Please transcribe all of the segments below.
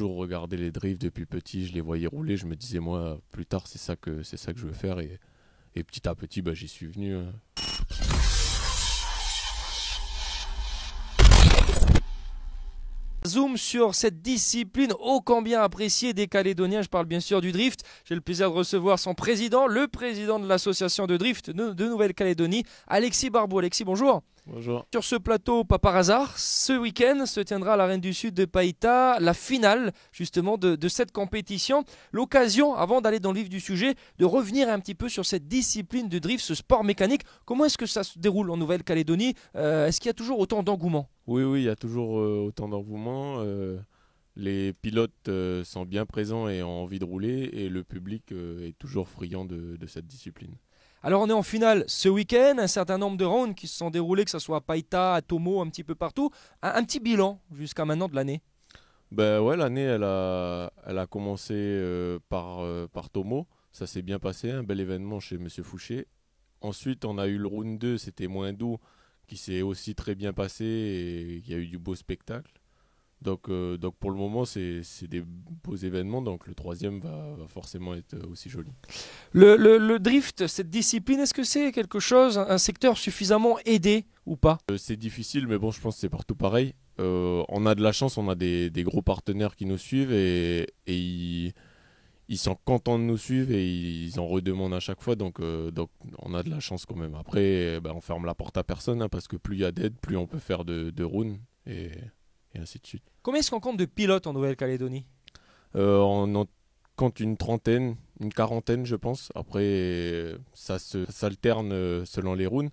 toujours regardé les drifts depuis petit, je les voyais rouler, je me disais moi plus tard c'est ça que je veux faire et petit à petit j'y suis venu. Zoom sur cette discipline ô combien appréciée des Calédoniens, je parle bien sûr du drift. J'ai le plaisir de recevoir son président, le président de l'association de drift de Nouvelle-Calédonie, Alexis Barbeau. Alexis, bonjour. Bonjour. Sur ce plateau, pas par hasard, ce week-end se tiendra à l'Arène du Sud de Païta la finale justement de cette compétition. L'occasion, avant d'aller dans le vif du sujet, de revenir un petit peu sur cette discipline de drift, ce sport mécanique. Comment est-ce que ça se déroule en Nouvelle-Calédonie? Est-ce qu'il y a toujours autant d'engouement? Oui, il y a toujours autant d'engouement. Les pilotes sont bien présents et ont envie de rouler et le public est toujours friand de cette discipline. Alors on est en finale ce week-end, un certain nombre de rounds qui se sont déroulés, que ce soit à Païta, à Tomo, un petit peu partout. Un petit bilan jusqu'à maintenant de l'année. L'année elle a commencé par Tomo, ça s'est bien passé, un bel événement chez Monsieur Fouché. Ensuite on a eu le round 2, c'était moins doux, qui s'est aussi très bien passé et il y a eu du beau spectacle. Donc pour le moment c'est des beaux événements, donc le troisième va forcément être aussi joli. Le drift, cette discipline, est-ce que c'est quelque chose, un secteur suffisamment aidé ou pas? C'est difficile mais bon je pense que c'est partout pareil. On a de la chance, on a des gros partenaires qui nous suivent et ils sont contents de nous suivre et ils en redemandent à chaque fois, donc on a de la chance quand même. Après on ferme la porte à personne parce que plus il y a d'aide, plus on peut faire de rounds et ainsi de suite. Combien est-ce qu'on compte de pilotes en Nouvelle-Calédonie? On en compte une trentaine, une quarantaine je pense. Après ça s'alterne selon les rounds,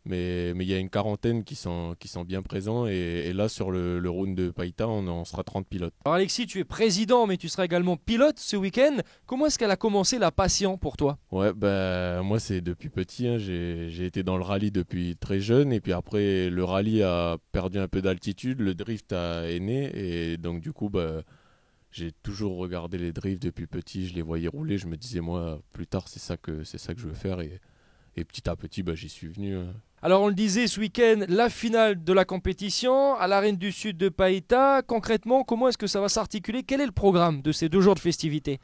mais il y a une quarantaine qui sont bien présents et là sur le round de Païta on sera 30 pilotes. Alors Alexis, tu es président mais tu seras également pilote ce week-end. Comment est-ce qu'elle a commencé la passion pour toi? Ouais, moi c'est depuis petit, hein. J'ai été dans le rallye depuis très jeune et puis après le rallye a perdu un peu d'altitude, le drift est né et donc du coup j'ai toujours regardé les drifts depuis petit, je les voyais rouler, je me disais moi plus tard c'est ça que je veux faire et petit à petit j'y suis venu. Alors on le disait, ce week-end, la finale de la compétition à l'Arène du Sud de Païta. Concrètement, comment est-ce que ça va s'articuler? Quel est le programme de ces 2 jours de festivités?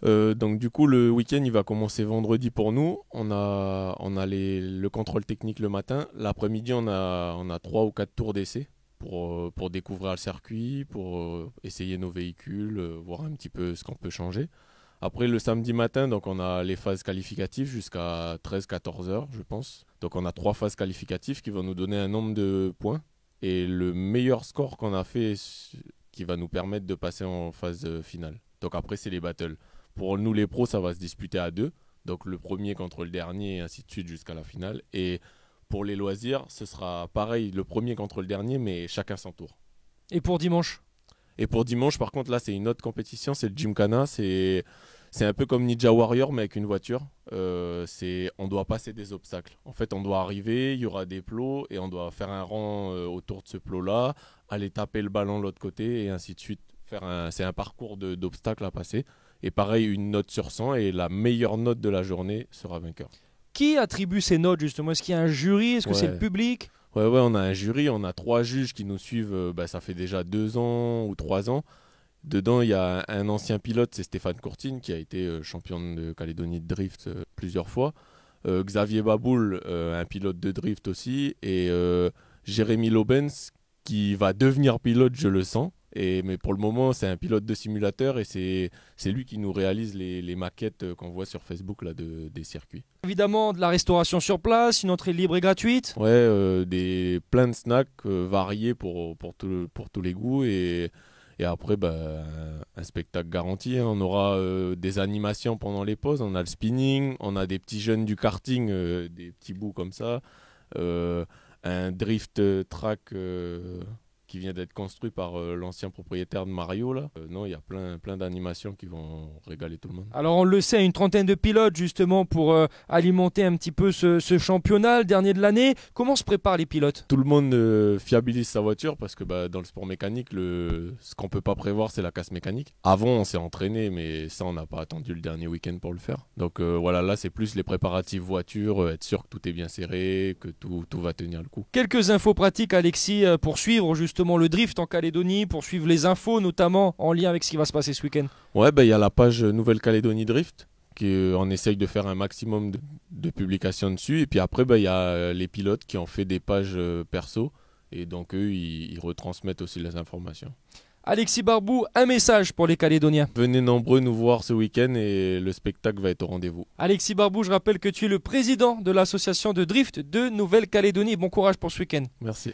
Donc du coup le week-end il va commencer vendredi pour nous. On a le contrôle technique le matin. L'après-midi on a 3 ou 4 tours d'essai pour découvrir le circuit, pour essayer nos véhicules, voir un petit peu ce qu'on peut changer. Après le samedi matin, donc on a les phases qualificatives jusqu'à 13-14 heures je pense. Donc on a 3 phases qualificatives qui vont nous donner un nombre de points. Et le meilleur score qu'on a fait qui va nous permettre de passer en phase finale. Donc après c'est les battles. Pour nous les pros ça va se disputer à 2. Donc le premier contre le dernier et ainsi de suite jusqu'à la finale. Et pour les loisirs ce sera pareil, le premier contre le dernier mais chacun son tour. Et pour dimanche? Et pour dimanche, par contre, là, c'est une autre compétition, c'est le Gymkhana. C'est un peu comme Ninja Warrior, mais avec une voiture. On doit passer des obstacles. En fait, on doit arriver, il y aura des plots, et on doit faire un rang autour de ce plot-là, aller taper le ballon de l'autre côté, et ainsi de suite. C'est un parcours d'obstacles à passer. Et pareil, une note sur 100, et la meilleure note de la journée sera vainqueur. Qui attribue ces notes, justement? Est-ce qu'il y a un jury? Est-ce que c'est le public? Ouais, on a un jury, on a 3 juges qui nous suivent, ça fait déjà 2 ans ou 3 ans. Dedans, il y a un ancien pilote, c'est Stéphane Courtine, qui a été champion de Calédonie de drift plusieurs fois. Xavier Baboul, un pilote de drift aussi. Et Jérémy Lobens, qui va devenir pilote, je le sens. Mais pour le moment, c'est un pilote de simulateur et c'est lui qui nous réalise les maquettes qu'on voit sur Facebook là, des circuits. Évidemment, de la restauration sur place, une entrée libre et gratuite. Ouais, plein de snacks variés pour tous les goûts et après un spectacle garanti. Hein. On aura des animations pendant les pauses, on a le spinning, on a des petits jeunes du karting, des petits bouts comme ça, un drift track qui vient d'être construit par l'ancien propriétaire de Mario là. Non, il y a plein d'animations qui vont régaler tout le monde. Alors on le sait, une trentaine de pilotes justement pour alimenter un petit peu ce championnat, le dernier de l'année. Comment se préparent les pilotes? Tout le monde fiabilise sa voiture parce que dans le sport mécanique, ce qu'on peut pas prévoir c'est la casse mécanique. Avant on s'est entraîné mais ça on n'a pas attendu le dernier week-end pour le faire. Donc voilà, là c'est plus les préparatifs voiture, être sûr que tout est bien serré, que tout va tenir le coup. Quelques infos pratiques Alexis pour suivre justement justement le drift en Calédonie, pour suivre les infos, notamment en lien avec ce qui va se passer ce week-end? Ouais, il y a la page Nouvelle-Calédonie Drift, on essaye de faire un maximum de publications dessus. Et puis après, il y a les pilotes qui ont fait des pages perso. Et donc eux, ils retransmettent aussi les informations. Alexis Barbou, un message pour les Calédoniens. Venez nombreux nous voir ce week-end et le spectacle va être au rendez-vous. Alexis Barbou, je rappelle que tu es le président de l'association de drift de Nouvelle-Calédonie. Bon courage pour ce week-end. Merci.